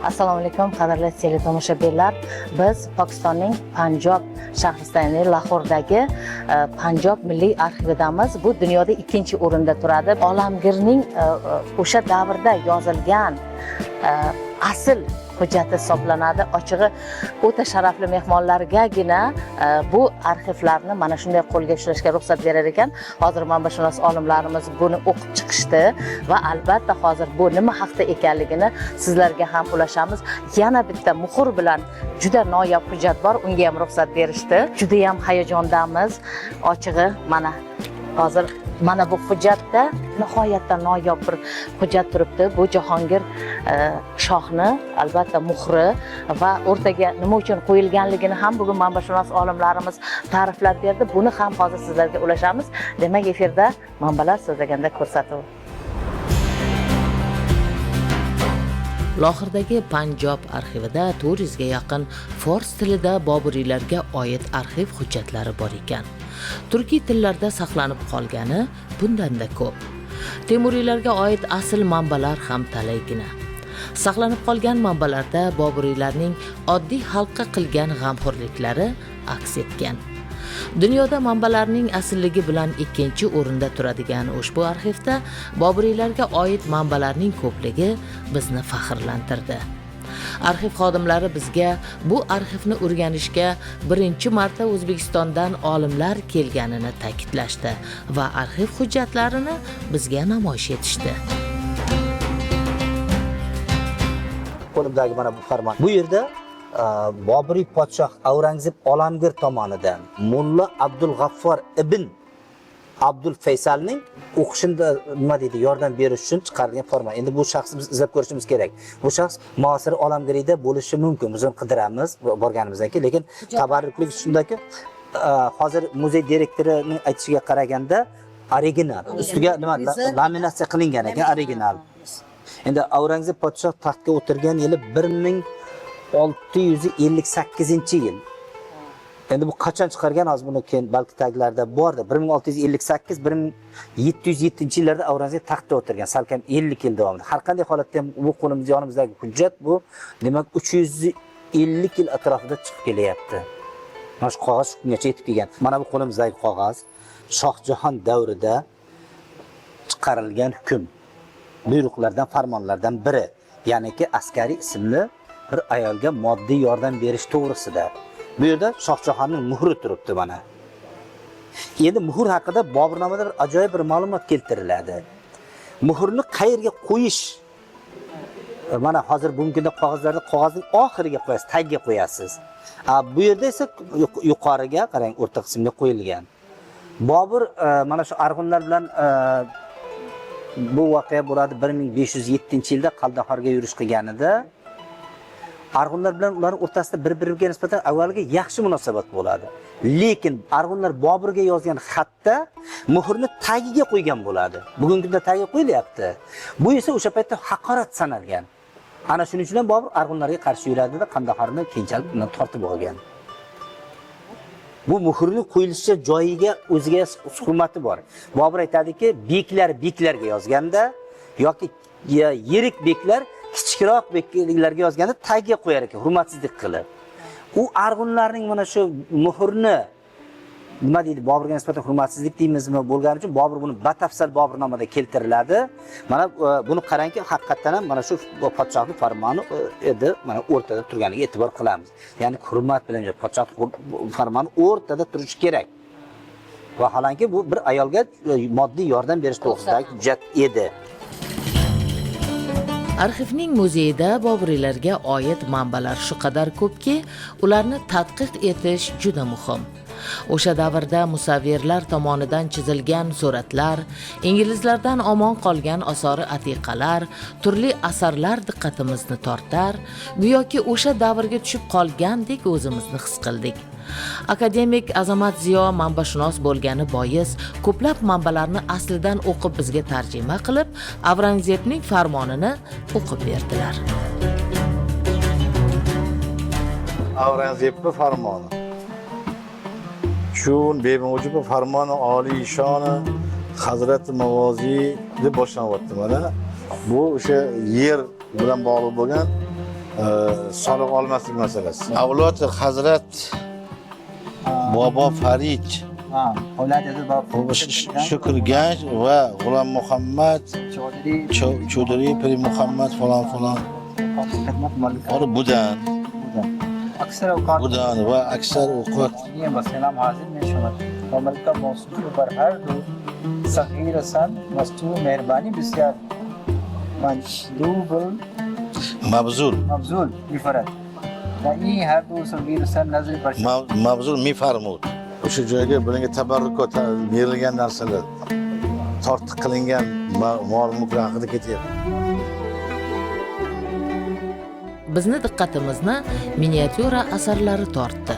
Assalomu alaykum qadrli teletomoshabinlar. Biz Pokistonning Panjob shahrisidagi Lahordagi Panjob milliy arxividamiz. Bu dunyoda ikkinchi o'rinda turadi. Olamgirning o'sha davrda yozilgan asl hujjati hisoblanadi. Ochig'i o'ta sharafli mehmonlargagina bu arxivlarni mana shunday qo'lga ushlashga ruxsat berar ekan. Hozir manbashunos olimlarimiz buni o'qib chiqishdi va albatta hozir bu nima haqida ekanligini sizlarga ham ulashamiz. Yana bitta muhr bilan juda noyob hujjat bor, unga ham ruxsat berishdi. Juda ham hayajondamiz. Ochig'i mana hozir mana bu hujjatda nihoyatda noyob bir hujjat turibdi. Bu Jahongir shohni albatta muhri va o'rtaga nima uchun qo'yilganligini ham bugun manbashunos olimlarimiz ta'riflab berdi. Buni ham hozir sizlarga ulashamiz. Demak, efirda manbalar so'zlaganda ko'rsatuv. Laxordagi Panjob arxivida 400 ga yaqin fors tilida Boburiylarga oid arxiv hujjatlari bor ekan. Turkiy tillarda saqlanib qolgani bundan-da ko'p. Temuriylarga oid asl manbalar ham talaygina. Saqlanib qolgan manbalarda Boburiylarning oddiy xalqqa qilgan g'amxo'rliklari aks etgan. Dunyoda manbalarning aslligi bilan ikkinchi o'rinda turadigan ushbu arxivda Boburiylarga oid manbalarning ko'pligi bizni faxrlantirdi. Arxiv xodimlari bizga bu arxivni o'rganishga birinchi marta O'zbekistondan olimlar kelganini ta'kidlashdi va arxiv hujjatlarini bizga namoyish etishdi. Qo'limdagi mana bu farmon. Bu yerda Boburiy podshoh Avrangzeb Olamgir tomonidan Mulla Abdul G'affor ibn Abdul Faysalning o'qishida nima deydi, yordam berish uchun chiqarilgan farmon. Endi bu shaxsni biz izlab ko'rishimiz kerak. Bu shaxs muasir Olamgirida bo'lishi mumkin. Biz uni qidiramiz borganimizdan keyin, lekin tabarruklik shundaki, hozir muzey direktorining aytishiga qaraganda original. Ustiga nima laminatsiya qilingan ekan, original. Endi Avrangzeb podshoh taxtga o'tirgan yili 1658-yil. Endi bu qachon chiqargan, hozir buni keyin balki taglarda bordi. 1658-1707-yillarda Avrangzeb taxtda o'tirgan, salkam 50 yil davomida. Har qanday holatda ham bu qo'limizda yonimizdagi hujjat bu, demak 350 yil atrofida chiqib kelyapti. Mana shu qog'oz shungacha yetib kelgan. Mana bu qo'limizdagi qog'oz Shohjahon davrida chiqarilgan hukm, buyruqlardan, farmonlardan biri, ya'niki askariy ismli bir ayolga moddiy yordam berish to'g'risida. Bu yerda Shohjahonning muhri turibdi mana. Endi muhr haqida Boburnomada bir ajoyib bir ma'lumot keltiriladi. Muhrni qayerga qo'yish? Mana hozir bugungi kunda qog'ozlarda qog'ozning oxiriga qo'yasiz, tagiga qo'yasiz. Bu yerda esa yuqoriga qarang, o'rta qismga qo'yilgan. Bobur mana shu arg'unlar bilan bu voqea bo'ladi 1507-yilda Qaldahorga yurish qilganida. Arg'unlar bilan ularning o'rtasida bir-biriga nisbatan avvalgi yaxshi munosabat bo'ladi. Lekin arg'unlar Boburga yozgan xatda muhrni tagiga qo'ygan bo'ladi. Bugungi kunda tagiga qo'yilyapti. Bu esa o'sha paytda haqorat sanalgan. Ana shuning uchun ham Bobur arg'unlarga qarshi yuradi-da, Qandahorni keyinchalik undan tortib olgan. Bu muhrning qo'yilishi joyiga o'ziga hurmati bor. Bobur aytadiki, beklarga yozganda yoki yirik beklar kichikroq beklarga yozganda tagiga qo'yar ekan, hurmatsizlik qilib. U arg'unlarning mana shu muhrni nima deydi, Boburga nisbatan hurmatsizlik deymizmi bo'lgani uchun Bobur buni batafsil Boburnomada keltiriladi. Mana buni qarangki, haqiqatan ham mana shu podshohning farmoni edi, mana o'rtada turganiga e'tibor qilamiz. Ya'ni hurmat bilan podshohning farmoni o'rtada turishi kerak. Vaholanki bu bir ayolga moddiy yordam berish to'g'risidagi hujjat edi. Arxivning muzeyida Boburiylarga oid manbalar shu qadar ko'pki, ularni tadqiq etish juda muhim. O'sha davrda musavvirlar tomonidan chizilgan suratlar, inglizlardan omon qolgan osori atiqalar, turli asarlar diqqatimizni tortar, go'yoki o'sha davrga tushib qolgandek o'zimizni his qildik. Akademik Azamat Ziyo manbashunos bo'lgani bois ko'plab manbalarni aslidan o'qib bizga tarjima qilib, Avrangzebning farmonini o'qib berdilar. Avrangzebning farmoni. Shun bemujibi farmoni oliy shoni Hazrat Mavozi deb boshlanyapti mana. Bu o'sha yer bilan bog'liq bo'lgan soliq olmaslik masalasi. Avlod Hazrat Bobo Farid Shukrganj va G'ulom Muhammad Choudhury Piri Muhammad falan और बुदान अक्सर औकात बुदान व अक्सर औकात ये मसला हाजिर में शुमार अमल का मौसूल पर हर दो सगीर सन मस्तूर मेहरबानी बिस्यार मंदूबुल मबजूल मिफरत yani her dो सगीर सन नजर पर mavzul mifarmud o'sha joyga bularga tabarrukot berilgan narsalar tortiq qilingan mol mulk haqida ketyapti. Bizni diqqatimizni miniatyura asarlari tortdi.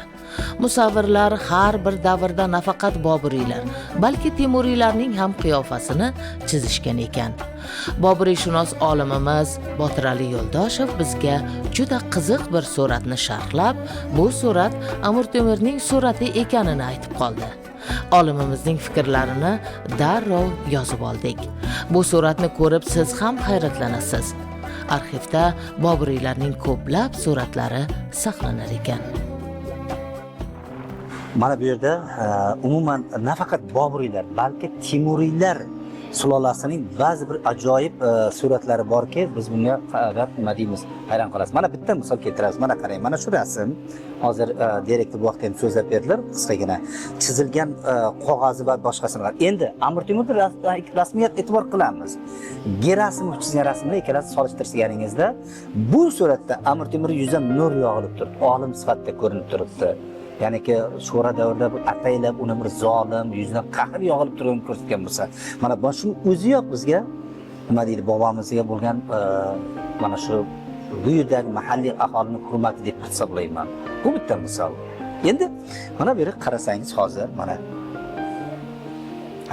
Musavvirlar har bir davrda nafaqat Boburiylar, balki Temuriylarning ham qiyofasini chizishgan ekan. Boburishunos olimimiz Botir Ali Yo'ldoshev bizga juda qiziq bir suratni sharhlab, bu surat Amir Temurning surati ekanini aytib qoldi. Olimimizning fikrlarini darrov yozib oldik. Bu suratni ko'rib siz ham hayratlanasiz. Arxivda Boburiylarning ko'plab suratlari saqlanar ekan. Mana bu yerda umuman nafaqat Boburiylar, balki Temuriylar sulolasining ba'zi bir ajoyib suratlari borki, biz bunga faqat nima deymiz, hayron qolasiz. Mana bitta misol keltiramiz. Mana qarang, mana shu rasm hozir direktor bu vaqtda ham so'zlab berdilar, qisqagina chizilgan qog'ozi va boshqasini. Endi Amir Temurni rasmiyat e'tibor qilamiz. Gerasimov chizgan rasmni ikkalasi solishtirganingizda bu suratda Amir Temur yuzidan nur yog'ilib turibdi, olim sifatida ko'rinib turibdi. Ya'ni ki sho'ra davrida ataylab uni bir zolim, yuzidan qahr yog'ilib turganini ko'rsatgan bo'lsa, mana bu shuni o'ziyoq bizga nima deydi, bobomizga bo'lgan mana shu bu yerdagi mahalliy aholining hurmati deb hisoblayman. Bu bitta misol. Endi mana bu yerga qarasangiz hozir mana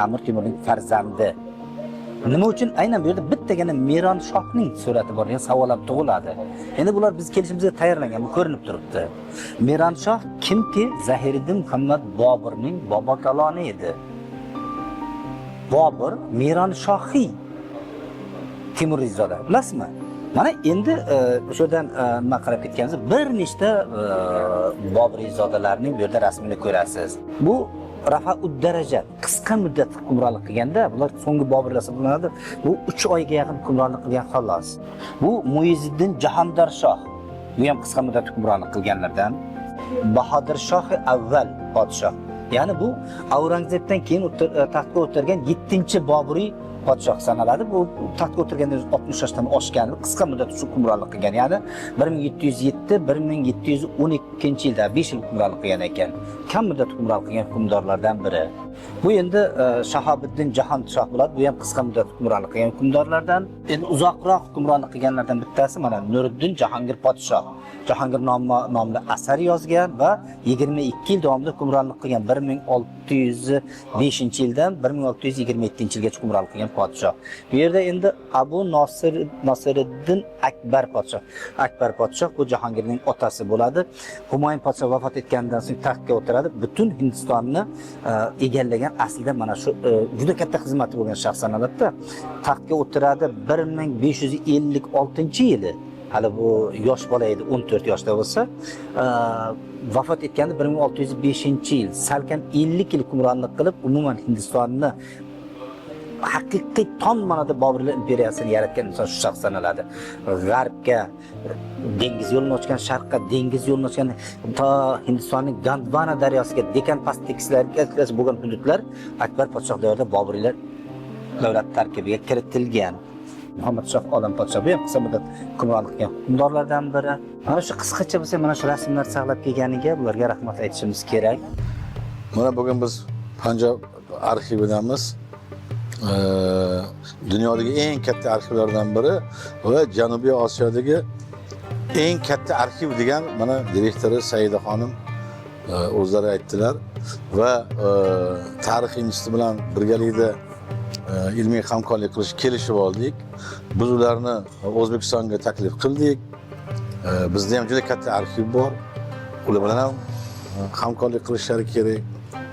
Amir Temurning farzandi nima uchun aynan bu yerda bittagina Miron Shohning surati bor degan savol ham tug'iladi. Endi bular biz kelishimizga tayyorlangan, bu ko'rinib turibdi. Miron Shoh kimki? Zahiriddin Muhammad Boburning bobokaloni edi. Bobur Miron Shohiy Temuriyzoda, bilasizmi? Mana endi o'shadan nima qarab ketganimizda bir nechta Boburiyzodalarning bu yerda rasmini ko'rasiz. Bu Rafa'ud Darajat qisqa muddat hukmronlik qilganda, bular so'nggi Boburlar hisoblanadi. Bu 3 oyga yaqin hukmronlik qilgan xolos. Bu Muizziddin Jahondar Shoh, bu ham qisqa muddat hukmronlik qilganlardan. Bahodir Shoh avval podshoh. Ya'ni bu Aurangzebdan keyin taxtga o'tirgan 7-Boburiy podshoh sanaladi. Bu taxtga o'tirganda 60 yoshdan oshgan, qisqa muddat hukmronlik qilgan. Ya'ni 1707-1712-yilda 5 yil hukmronlik qilgan ekan. Kam muddat hukmronlik qilgan hukmdorlardan biri. Bu endi Shahobiddin Jahon Shoh bo'ladi. Bu ham qisqa muddat hukmronlik qilgan hukmdorlardan. Endi uzoqroq hukmronlik qilganlardan bittasi mana Nuriddin Jahongir podshoh. Jahongir nomli asar yozgan va 22 yil davomida hukmronlik qilgan. 1605-yildan 1627-yilgacha hukmronlik qilgan podshoh. Bu yerda endi Abu Nosiruddin Akbar podshoh. Akbar podshoh bu Jahongirning otasi bo'ladi. Humoyun podshoh vafot etgandan so'ng taxtga o'tiradi. Butun Hindistonni egallagan, aslida mana shu juda katta xizmati bo'lgan shaxs sanaladi. Taxtga o'tiradi 1556-yili. Hali bu yosh bola edi, 14 yoshda bo'lsa, vafot etganda 1605-yil. Salkam 50 yil hukmronlik qilib, umuman Hindistonni haqiqiy tom ma'noda Boburlar imperiyasini yaratgan inson shu shaxs sanaladi. G'arbga dengiz yo'lini ochgan, sharqqa dengiz yo'lini ochgan, to Hindistonning Gondwana daryosiga, Dekan pastliklarga bo'lgan hududlar Akbar podshoh davrida Boburlar davlat tarkibiga kiritilgan. Muhammad Shoh Olam podshoh bu ham qisqa muddat hukmronlik qilgan hukmdorlardan biri. Mana shu qisqacha bo'lsa, mana shu rasmlar saqlab kelganiga bularga rahmat aytishimiz kerak. Mana bugun biz Panjob arxividamiz. Dunyodagi eng katta arxivlardan biri va Janubiy Osiyodagi eng katta arxiv degan mana direktori Saida xonim o'zlari aytdilar va tarix instituti bilan birgalikda ilmiy hamkorlik qilish kelishib oldik. Biz ularni O'zbekistonga taklif qildik. Bizda ham juda katta arxiv bor. Ular bilan ham hamkorlik qilishlari kerak.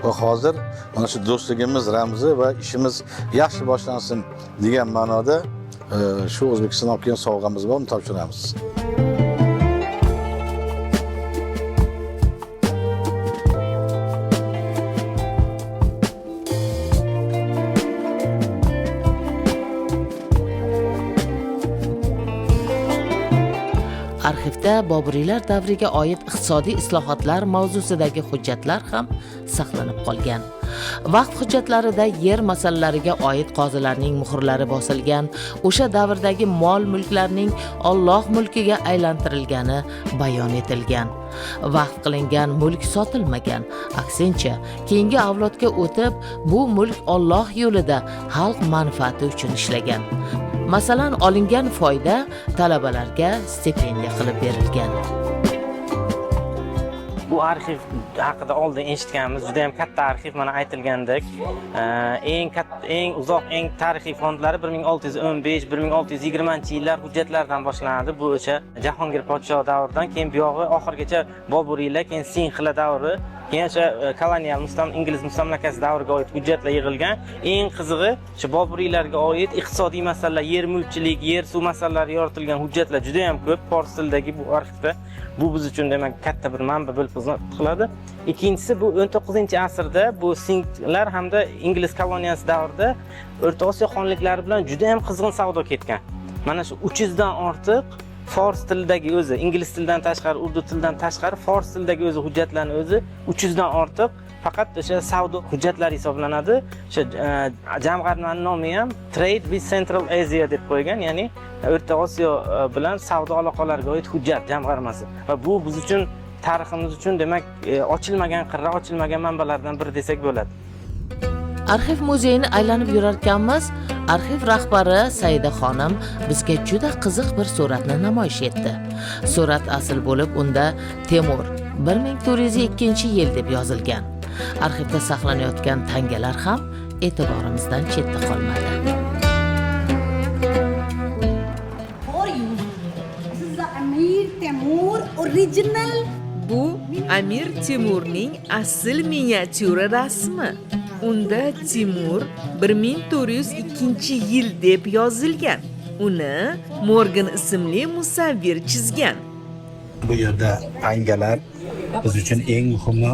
Va hozir mana shu do'stligimiz ramzi va ishimiz yaxshi boshlansin degan ma'noda shu O'zbekistondan kelgan sovg'amiz bor, uni topshiramiz. Arxivda Boburiylar davriga oid iqtisodiy islohotlar mavzusidagi hujjatlar ham saqlanib qolgan. Vaqt hujjatlarida yer masalalariga oid qozilarning muhrlari bosilgan, o'sha davrdagi mol-mulklarning Alloh mulkiga aylantirilgani bayon etilgan. Vaqf qilingan mulk sotilmagan, aksincha, keyingi avlodga o'tib, bu mulk Alloh yo'lida xalq manfaati uchun ishlagan. Masalan, olingan foyda talabalarga stipendiya qilib berilgan. Bu arxiv haqida oldin eshitganmiz, juda ham katta arxiv, mana aytilgandek, eng uzoq, eng tarixiy fondlari 1615-1620-yillar hujjatlardan boshlanadi. Bu o'sha Jahongir podsho davridan, keyin bu yog'i oxirgacha Boburiylar, keyin Sinxila davri, keyin o'sha kolonial ingliz mustamlakasi davriga oid hujjatlar yig'ilgan. Eng qizig'i, shu Boburiylarga oid iqtisodiy masalalar, yer mulkchilik, yer suv masalalari yoritilgan hujjatlar juda ham ko'p fors tilidagi bu arxivda. Bu biz uchun demak katta bir manba bo'lib xizmat qiladi. Ikkinchisi, bu 19-asrda bu Sinxlar hamda ingliz koloniyasi davrida O'rta Osiyo xonliklari bilan juda ham qizg'in savdo ketgan. Mana shu 300 dan ortiq fors tilidagi o'zi, ingliz tilidan tashqari, urdu tilidan tashqari fors tilidagi o'zi hujjatlarning o'zi 300 dan ortiq faqat o'sha savdo hujjatlari hisoblanadi. O'sha jamg'armaning nomi ham Trade with Central Asia deb qo'ygan, ya'ni O'rta Osiyo bilan savdo aloqalariga oid hujjat jamg'armasi. Va bu biz uchun, tariximiz uchun demak ochilmagan qirra, ochilmagan manbalardan biri desak bo'ladi. Arxiv muzeyini aylanib yurarkanmiz, arxiv rahbari Saida xonim bizga juda qiziq bir suratni namoyish etdi. Surat asl bo'lib, unda Temur 1402-yil deb yozilgan. Arxivda saqlanayotgan tangalar ham e'tiborimizdan chetda qolmadi. Bu Amir Temurning asl miniatyura rasmi. Unda Timur 1402-yil deb yozilgan. Uni Morgan ismli musavvir chizgan. Bu yerda tangalar biz uchun eng muhimi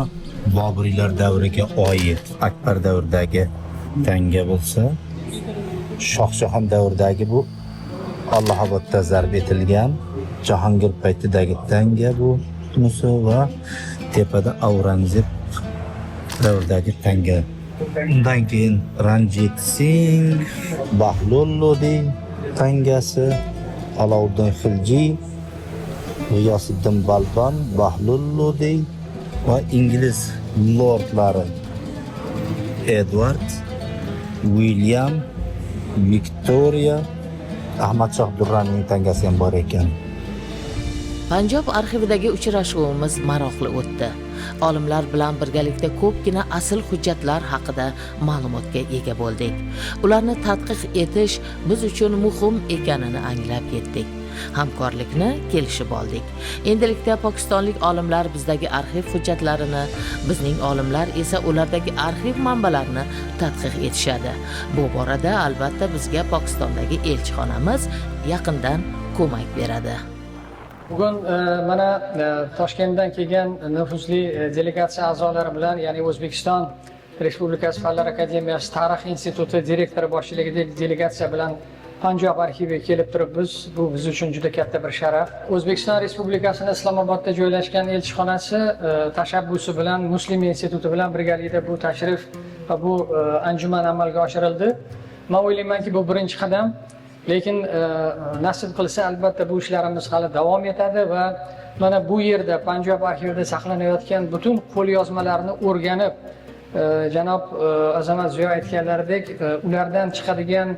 Boburiylar davriga oid. Akbar davridagi tanga bo'lsa, Shohjahon davridagi bu Allahabodda zarb etilgan, Jahongir paytidagi tanga bu Muso va tepada Aurangzeb davridagi tanga. Undan keyin Ranjit Singh, Bahlulodi tangasi, Alauddin Xilji, G'iyosiddin Balban, Bahlulodi va ingliz lordlari Edward, William, Victoria, Ahmad Shoh Durranining tangasi ham bor ekan. Panjob arxividagi uchrashuvimiz maroqli o'tdi. Olimlar bilan birgalikda ko'pgina asl hujjatlar haqida ma'lumotga ega bo'ldik. Ularni tadqiq etish biz uchun muhim ekanini anglab yetdik. Hamkorlikni kelishib oldik. Endilikda pokistonlik olimlar bizdagi arxiv hujjatlarini, bizning olimlar esa ulardagi arxiv manbalarini tadqiq etishadi. Bu borada albatta bizga Pokistondagi elchixonamiz yaqindan ko'mak beradi. Bugun mana Toshkentdan kelgan nufuzli delegatsiya a'zolari bilan, ya'ni O'zbekiston Respublikasi Fanlar akademiyasi Tarix instituti direktori boshchiligidagi delegatsiya bilan Panjob arxiviga kelib turibmiz. Bu biz uchun juda katta bir sharaf. O'zbekiston Respublikasining Islomobodda joylashgan elchixonasi tashabbusi bilan Muslim instituti bilan birgalikda bu tashrif va bu anjuman amalga oshirildi. Men o'ylaymanki, bu birinchi qadam. Lekin nasib qilsa albatta bu ishlarimiz hali davom etadi va mana bu yerda Panjob arxivida saqlanayotgan butun qo'lyozmalarni o'rganib, janob Azamat Ziyo aytganlaridek, ulardan chiqadigan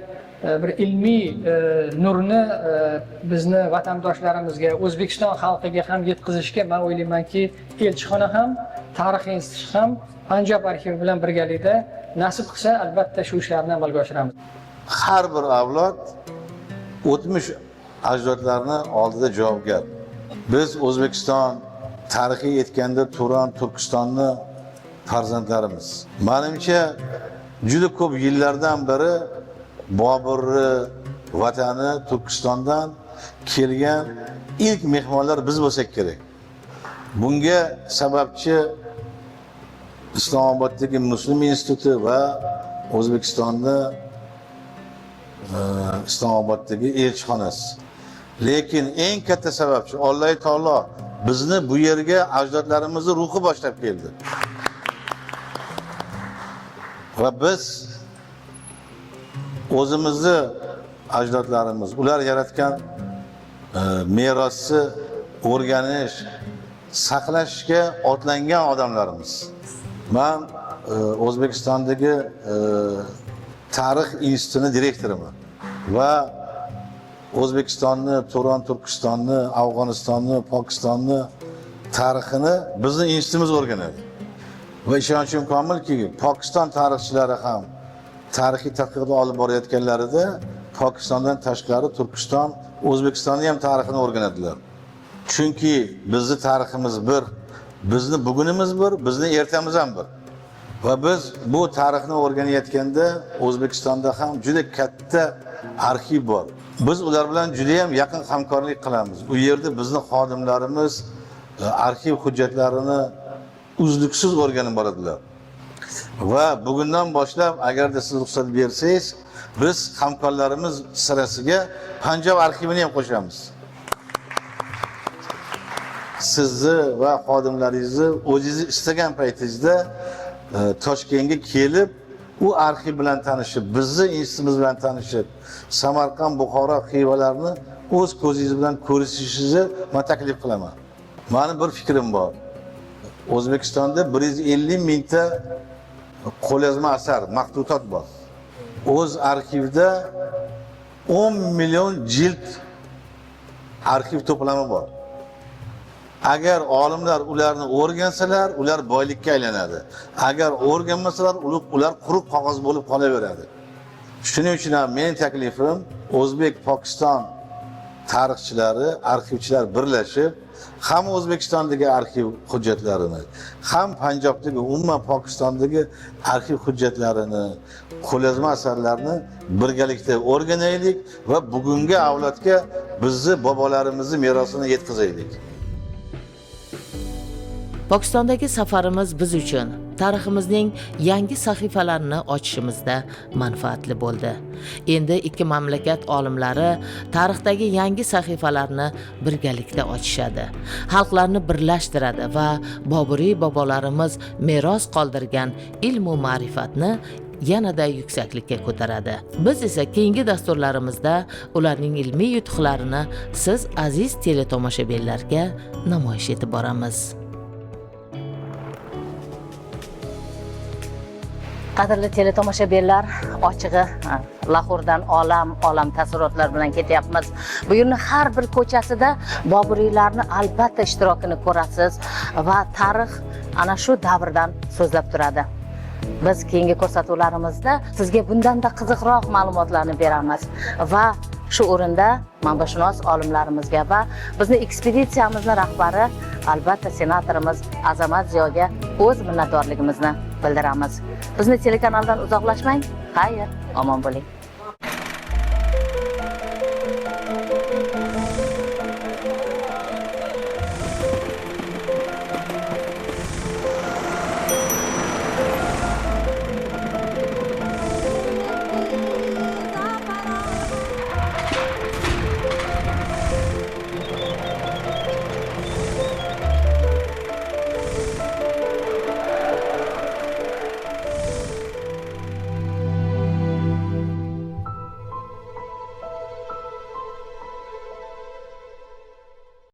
bir ilmiy nurni bizni vatandoshlarimizga, O'zbekiston xalqiga ham yetkazishga men o'ylaymanki, elchixona ham, tarix instituti ham Panjob arxivi bilan birgalikda nasib qilsa albatta shu ishlarni amalga oshiramiz. Har bir avlod o'tmish ajdodlarni oldida javobgar. Biz O'zbekiston tarixiy aytganda Turan, Turkistonni farzandlarimiz. Menimcha juda ko'p yillardan beri Boburni vatani Turkistondan kelgan ilk mehmonlar biz bo'lsak kerak. Bunga sababchi Islomoboddagi Muslim instituti va O'zbekistonni Islomoboddagi elchixonasi. Lekin eng katta sababchi Alloh taolo bizni bu yerga ajdodlarimizning ruhi boshlab keldi. Va biz o'zimizni ajdodlarimiz, ular yaratgan merosni o'rganish, saqlashga otlangan odamlarimiz. Men O'zbekistondagi tarix institutining direktoriman va O'zbekistonni, Turon, Turkistonni, Afg'onistonni, Pokistonni tarixini bizning institutimiz o'rganadi. Va ishonchim komilki, Pokiston tarixchilari ham tarixiy tadqiqot olib borayotganlarida Pokistondan tashqari Turkiston, O'zbekistonni ham tarixini o'rganadilar. Chunki bizning tariximiz bir, bizning bugunimiz bir, bizning ertamiz ham bir. Va biz bu tarixni o'rganayotganda O'zbekistonda ham juda katta arxiv bor. Biz ular bilan juda ham yaqin hamkorlik qilamiz. U yerda bizning xodimlarimiz arxiv hujjatlarini uzluksiz o'rganib boradilar. Va bugundan boshlab agarda siz ruxsat bersangiz, biz hamkorlarimiz sirasiga Panjob arxivini ham qo'shamiz. Sizni va xodimlaringizni o'zingiz istagan paytingizda Toshkentga kelib, u arxiv bilan tanishib, bizni institutimiz bilan tanishib, Samarqand, Buxoro, Xivalarini o'z ko'zingiz bilan ko'rishingizni men taklif qilaman. Mening bir fikrim bor. O'zbekistonda 150 mingta qo'lyozma asar, maqtutot bor. O'z arxivda 10 million jild arxiv to'plami bor. Agar olimlar ularni o'rgansalar, ular boylikka aylanadi. Agar o'rganmasalar, ular quruq qog'oz bo'lib qolaveradi. Shuning uchun ham mening taklifim O'zbek-Pokiston tarixchilari, arxivchilar birlashib, ham O'zbekistondagi arxiv hujjatlarini, ham Panjobdagi, umuman Pokistondagi arxiv hujjatlarini, qo'lyozma asarlarni birgalikda o'rganaylik va bugungi avlodga bizni bobolarimizning merosini yetkazaylik. Pokistondagi safarimiz biz uchun tariximizning yangi sahifalarini ochishimizda manfaatli bo'ldi. Endi ikki mamlakat olimlari tarixdagi yangi sahifalarni birgalikda ochishadi. Xalqlarni birlashtiradi va Boburiy bobolarimiz meros qoldirgan ilm va ma'rifatni yanada yuksaklikka ko'taradi. Biz esa keyingi dasturlarimizda ularning ilmiy yutuqlarini siz aziz teletomoshabinlarga namoyish etib boramiz. Qadrli teletomoshabinlar, ochig'i Lahordan olam taassurotlar bilan ketyapmiz. Bu yerning har bir ko'chasida Boburiylarni albatta ishtirokini ko'rasiz va tarix ana shu davrdan so'zlab turadi. Biz keyingi ko'rsatuvlarimizda sizga bundanda qiziqroq ma'lumotlarni beramiz va shu o'rinda manbashunos olimlarimizga va bizni ekspeditsiyamizning rahbari, albatta senatorimiz Azamat Ziyoga o'z minnatdorligimizni bildiramiz. Bizni telekanaldan uzoqlashmang. Xayr, omon bo'ling.